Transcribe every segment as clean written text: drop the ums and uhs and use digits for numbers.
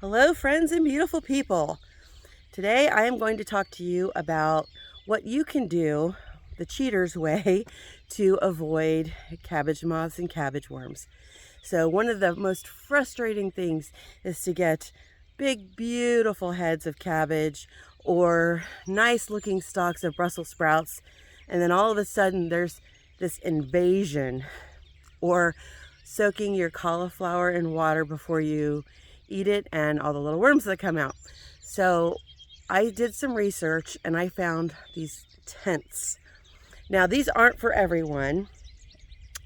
Hello, friends and beautiful people. Today I am going to talk to you about what you can do the cheater's way to avoid cabbage moths and cabbage worms. So, one of the most frustrating things is to get big, beautiful heads of cabbage or nice looking stalks of Brussels sprouts, and then all of a sudden there's this invasion, or soaking your cauliflower in water before you eat it and all the little worms that come out. So I did some research and I found these tents. Now, these aren't for everyone,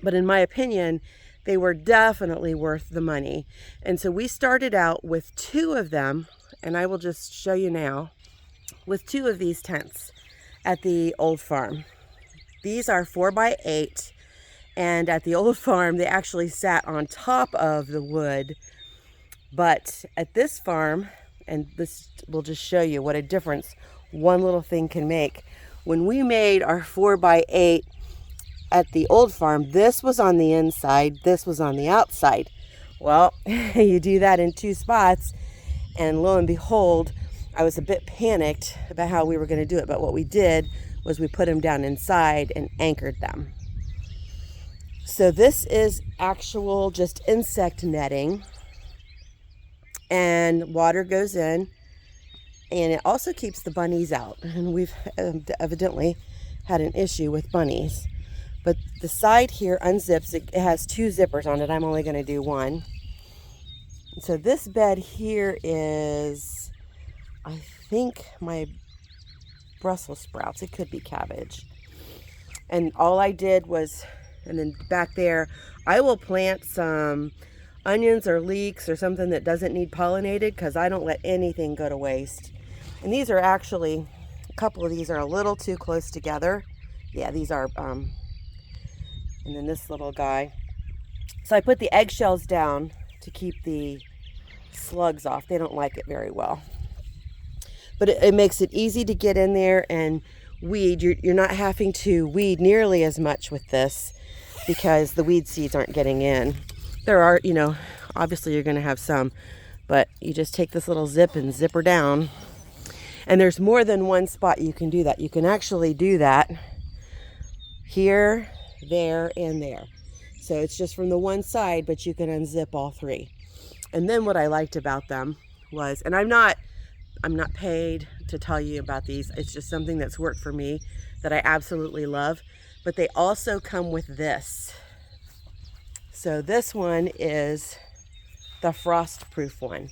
but in my opinion, they were definitely worth the money. And so we started out with 2 of them, and I will just show you now, with 2 of these tents at the old farm. These are 4x8, and at the old farm, they actually sat on top of the wood. But at this farm, and this will just show you what a difference one little thing can make. When we made our 4x8 at the old farm, this was on the inside, this was on the outside. Well, you do that in 2 spots, and lo and behold, I was a bit panicked about how we were going to do it. But what we did was we put them down inside and anchored them. So this is actual just insect netting, and water goes in, and it also keeps the bunnies out. And we've evidently had an issue with bunnies. But the side here unzips. It has 2 zippers on it. I'm only going to do 1. So this bed here is, I think, my Brussels sprouts. It could be cabbage. And all I did was, and then back there, I will plant some onions or leeks or something that doesn't need pollinated, because I don't let anything go to waste. And these are actually, a couple of these are a little too close together. Yeah, these are, and then this little guy. So I put the eggshells down to keep the slugs off. They don't like it very well. But it makes it easy to get in there and weed. You're not having to weed nearly as much with this because the weed seeds aren't getting in. There are, obviously you're going to have some, but you just take this little zip and zip her down. And there's more than one spot you can do that. You can actually do that here, there, and there. So it's just from the one side, but you can unzip all 3. And then what I liked about them was, and I'm not paid to tell you about these. It's just something that's worked for me that I absolutely love. But they also come with this. So this one is the frost-proof one.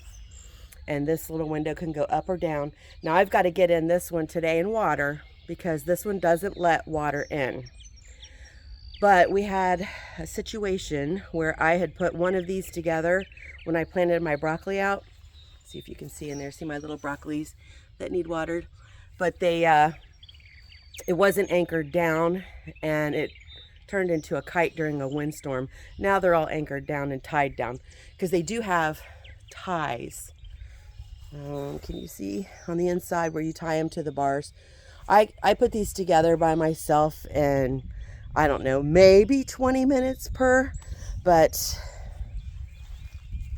And this little window can go up or down. Now I've got to get in this one today in water because this one doesn't let water in. But we had a situation where I had put one of these together when I planted my broccoli out. See if you can see in there. See my little broccolis that need watered. But it wasn't anchored down, and it turned into a kite during a windstorm. Now they're all anchored down and tied down because they do have ties. Can you see on the inside where you tie them to the bars? I put these together by myself in, I don't know, maybe 20 minutes per, but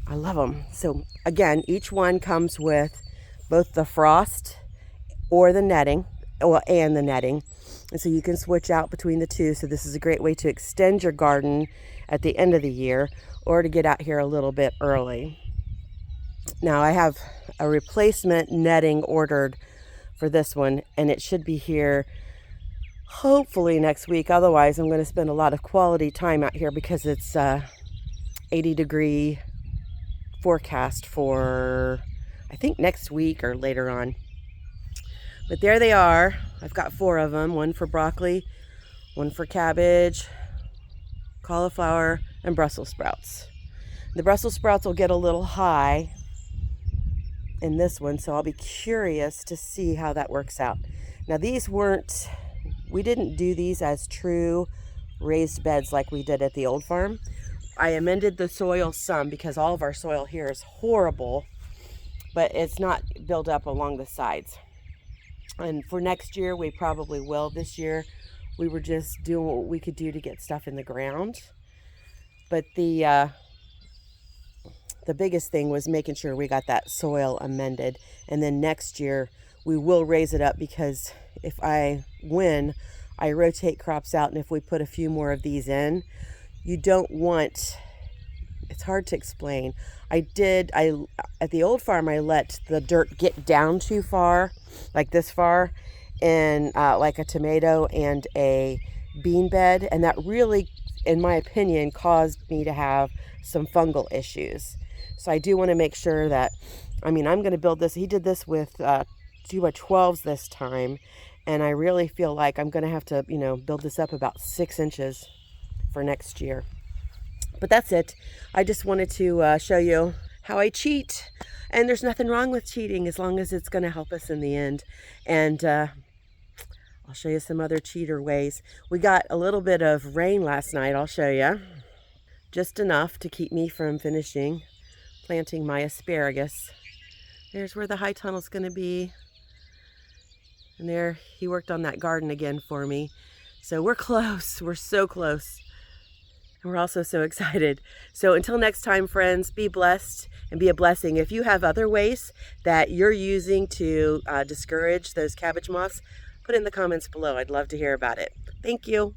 I love them. So again, each one comes with both the frost or the netting, and the netting. And so you can switch out between the 2. So this is a great way to extend your garden at the end of the year or to get out here a little bit early. Now I have a replacement netting ordered for this one, and it should be here hopefully next week. Otherwise, I'm going to spend a lot of quality time out here because it's 80-degree forecast for, I think, next week or later on. But there they are. I've got 4 of them. 1 for broccoli, 1 for cabbage, cauliflower, and Brussels sprouts. The Brussels sprouts will get a little high in this one, so I'll be curious to see how that works out. Now we didn't do these as true raised beds like we did at the old farm. I amended the soil some because all of our soil here is horrible, but it's not built up along the sides. And for next year, we probably will. This year, we were just doing what we could do to get stuff in the ground. But the the biggest thing was making sure we got that soil amended. And then next year we will raise it up, because if I win, I rotate crops out. And if we put a few more of these in, you don't want, it's hard to explain. At the old farm, I let the dirt get down too far, like this far, and like a tomato and a bean bed. And that really, in my opinion, caused me to have some fungal issues. So I do want to make sure that, I'm going to build this. He did this with 2x12s this time. And I really feel like I'm going to have to, build this up about 6 inches for next year. But that's it. I just wanted to show you how I cheat. And there's nothing wrong with cheating as long as it's going to help us in the end. And I'll show you some other cheater ways. We got a little bit of rain last night. I'll show you. Just enough to keep me from finishing planting my asparagus. There's where the high tunnel's going to be. And there, he worked on that garden again for me. So we're close. We're so close. And we're also so excited. So until next time, friends, be blessed and be a blessing. If you have other ways that you're using to discourage those cabbage moths, put it in the comments below. I'd love to hear about it. Thank you.